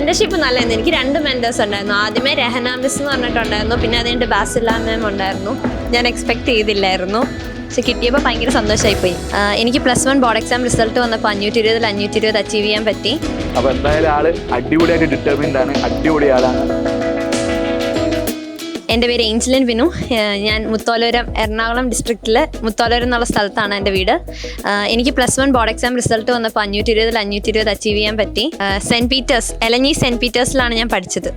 Mentorship നല്ലതായിരുന്നു. എനിക്ക് 2 mentors ഉണ്ടായിരുന്നു. ആദ്യമേ രഹന മിസ് എന്ന് പറഞ്ഞിട്ടുണ്ടായിരുന്നു, പിന്നെ അതുകഴിഞ്ഞിട്ട് ബാസില മാം ഉണ്ടായിരുന്നു. ഞാൻ എക്സ്പെക്ട് ചെയ്തില്ലായിരുന്നു, പക്ഷെ കിട്ടിയപ്പോൾ ഭയങ്കര സന്തോഷമായിപ്പോയി. എനിക്ക് +1 ബോർഡ് എക്സാം റിസൾട്ട് വന്നപ്പോൾ 520 അച്ചീവ് ചെയ്യാൻ പറ്റി. അപ്പോൾ എന്തായാലും ആള് അടിപൊളിയായിട്ട് ഡിറ്റർമിൻഡ് ആണ്, അടിപൊളി ആളാണ്. എൻ്റെ പേര് ഏഞ്ചലിൻ വിനു. ഞാൻ മുത്തോലൂരം, എറണാകുളം ഡിസ്ട്രിക്റ്റിൽ മുത്തോലൂരം എന്നുള്ള സ്ഥലത്താണ് എൻ്റെ വീട്. എനിക്ക് +1 ബോർഡ് എക്സാം റിസൾട്ട് വന്നപ്പോൾ 520 അച്ചീവ് ചെയ്യാൻ പറ്റി. സെൻറ്റ് പീറ്റേഴ്സ്, എലഞ്ഞി സെൻറ്റ് പീറ്റേഴ്സിലാണ് ഞാൻ പഠിച്ചത്.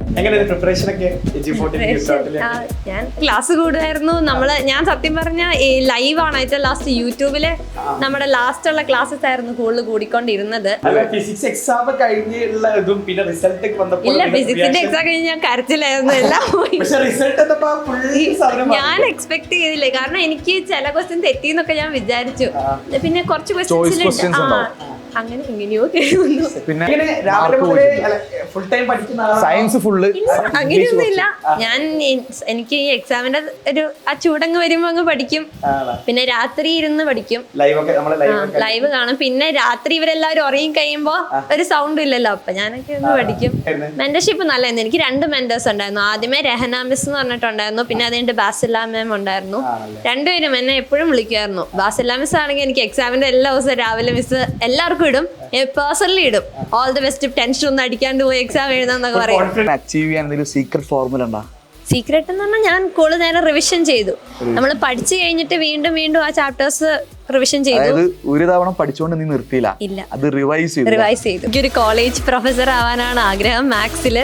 ഞാൻ ക്ലാസ് കൂടുമായിരുന്നു. ഞാൻ സത്യം പറഞ്ഞാൽ ലൈവാണ് ഏറ്റവും ലാസ്റ്റ് യൂട്യൂബിൽ നമ്മുടെ ലാസ്റ്റുള്ള ക്ലാസ്സസ് ആയിരുന്നു കൂടുതൽ കൂടിക്കൊണ്ടിരുന്നത്. ഇല്ല, ഫിസിക്സിന്റെ എക്സാം കഴിഞ്ഞ് ഞാൻ കരച്ചിലായിരുന്നു. എല്ലാം പോയി. ഞാൻ എക്സ്പെക്ട് ചെയ്തില്ലേ, കാരണം എനിക്ക് ചില ക്വസ്റ്റ്യൻ തെറ്റിന്നൊക്കെ ഞാൻ വിചാരിച്ചു. പിന്നെ കുറച്ച് ക്വസ്റ്റ്യൻസ് അങ്ങനെ ഇങ്ങനെയോ കേൾക്കുന്നു. സയൻസ് ഫുള്ള് അങ്ങനെയൊന്നുമില്ല. എനിക്ക് ഈ എക്സാമിന്റെ ഒരു ആ ചൂടങ്ങ് വരുമ്പോ അങ്ങ് പഠിക്കും. പിന്നെ രാത്രി ഇരുന്ന് പഠിക്കും, ലൈവ് കാണും. പിന്നെ രാത്രി ഇവരെല്ലാവരും ഉറങ്ങി കഴിയുമ്പോ ഒരു സൗണ്ടും ഇല്ലല്ലോ, അപ്പൊ ഞാനൊക്കെ ഒന്ന് പഠിക്കും. മെന്റർഷിപ്പ് നല്ലതായിരുന്നു. എനിക്ക് 2 മെന്റേഴ്സ് ഉണ്ടായിരുന്നു. ആദ്യമേ രഹന മിസ് എന്ന് പറഞ്ഞിട്ടുണ്ടായിരുന്നു, പിന്നെ അതുകഴിഞ്ഞിട്ട് ബാസില മാം ഉണ്ടായിരുന്നു. രണ്ടുപേരും എന്നെ എപ്പോഴും വിളിക്കുമായിരുന്നു. ബാസില മിസ് ആണെങ്കിൽ എനിക്ക് എക്സാമിന്റെ എല്ലാ ദിവസവും രാവിലെ മിസ് എല്ലാവർക്കും ഇടും, പേഴ്സണലി ഇടും, ഓൾ ദി ബെസ്റ്റ്, ടെൻഷൻ ഒന്നും അടിക്കാണ്ട് പോയി എക്സാം എഴുതാന്നൊക്കെ പറയും. അച്ചീവ് ചെയ്യാൻ എന്തെങ്കിലും സീക്രട്ട് ഫോർമുല ഉണ്ടോ? സീക്രട്ട് എന്ന് പറഞ്ഞാൽ ഞാൻ കൂടുതൽ നേരം റിവിഷൻ ചെയ്തു. നമ്മൾ പഠിച്ചു കഴിഞ്ഞിട്ട് വീണ്ടും വീണ്ടും ആ ചാപ്റ്റേഴ്സ് റിവിഷൻ ചെയ്തു. ഒരു തവണ പഠിച്ചുകൊണ്ട് നീ നിർത്തിയില്ല, ഇല്ല, അത് റിവൈസ് ചെയ്തു. എനിക്കൊരു കോളേജ് പ്രൊഫസർ ആവാനാണ് ആഗ്രഹം. മാത്സിൽ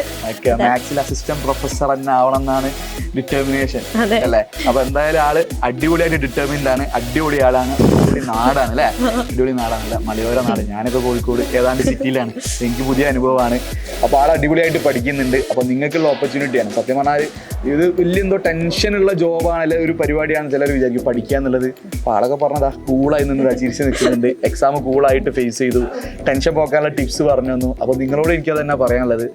അസിസ്റ്റന്റ് പ്രൊഫസർ തന്നെ ആവണം എന്നാണ് ഡിറ്റർമിനേഷൻ അല്ലേ? അപ്പൊ എന്തായാലും ആള് അടിപൊളിയായിട്ട് ഡിറ്റർമിൻഡ് ആണ്, അടിപൊളി ആളാണ്, അടിപൊളി നാടാണ് അല്ലേ? അടിപൊളി നാടാണല്ലേ, മലയോര നാട്. ഞാനിപ്പോ കോഴിക്കോട് ഏതാണ്ട് സിറ്റിയിലാണ്, എനിക്ക് പുതിയ അനുഭവമാണ്. അപ്പൊ ആൾ അടിപൊളിയായിട്ട് പഠിക്കുന്നുണ്ട്. അപ്പൊ നിങ്ങൾക്കുള്ള ഓപ്പർച്യൂണിറ്റിയാണ്. സത്യം പറഞ്ഞാൽ ഇത് വലിയ എന്തോ ടെൻഷനുള്ള ജോബാണ്, അല്ലെ ഒരു പരിപാടിയാണ് ചിലർ വിചാരിക്കും പഠിക്കുക എന്നുള്ളത്. അപ്പൊ ആളൊക്കെ പറഞ്ഞതാ കൂളായി നിന്ന് ചിരിച്ച് നിൽക്കുന്നുണ്ട്. എക്സാം കൂളായിട്ട് ഫേസ് ചെയ്തു, ടെൻഷൻ പോക്കാനുള്ള ടിപ്സ് പറഞ്ഞു തന്നു. അപ്പോൾ നിങ്ങളോട് എനിക്ക് തന്നെ പറയാനുള്ളത്,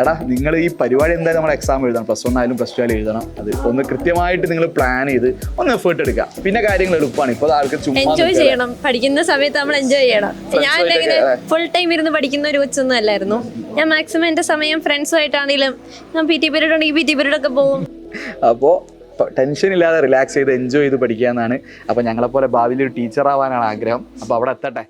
എടാ നിങ്ങൾ ഈ പരിപാടി എന്തായാലും നമ്മൾ എക്സാം എഴുതണം, +1 ആയാലും +2 ആയാലും എഴുതണം. അത് ഒന്ന് കൃത്യമായിട്ട് നിങ്ങൾ പ്ലാൻ ചെയ്ത് ഒന്ന് എഫേർട്ട് എടുക്കുക. പിന്നെ കാര്യങ്ങൾ എളുപ്പമാണ്. ഇപ്പോൾ ആൾക്ക് എൻജോയ് ചെയ്യണം. പഠിക്കുന്ന സമയത്ത് നമ്മൾ എൻജോയ് ചെയ്യണം. ഞാൻ ഇങ്ങനെ ഫുൾ ടൈം ഇരുന്ന് പഠിക്കുന്ന ഒരു കൊച്ചൊന്നും അല്ലായിരുന്നു. ഞാൻ മാക്സിമം എൻ്റെ സമയം ഫ്രണ്ട്സുമായിട്ടാണെങ്കിലും, ഞാൻ PT പീരീഡ് ഉണ്ടെങ്കിൽ PT പീരീഡ് ഒക്കെ പോകും. അപ്പോൾ ടെൻഷൻ ഇല്ലാതെ റിലാക്സ് ചെയ്ത് എൻജോയ് ചെയ്ത് പഠിക്കുക എന്നാണ്. അപ്പോൾ ഞങ്ങളെപ്പോലെ ഭാവിയിൽ ഒരു ടീച്ചർ ആവാനാണ് ആഗ്രഹം. അപ്പോൾ അവിടെ എത്തട്ടെ.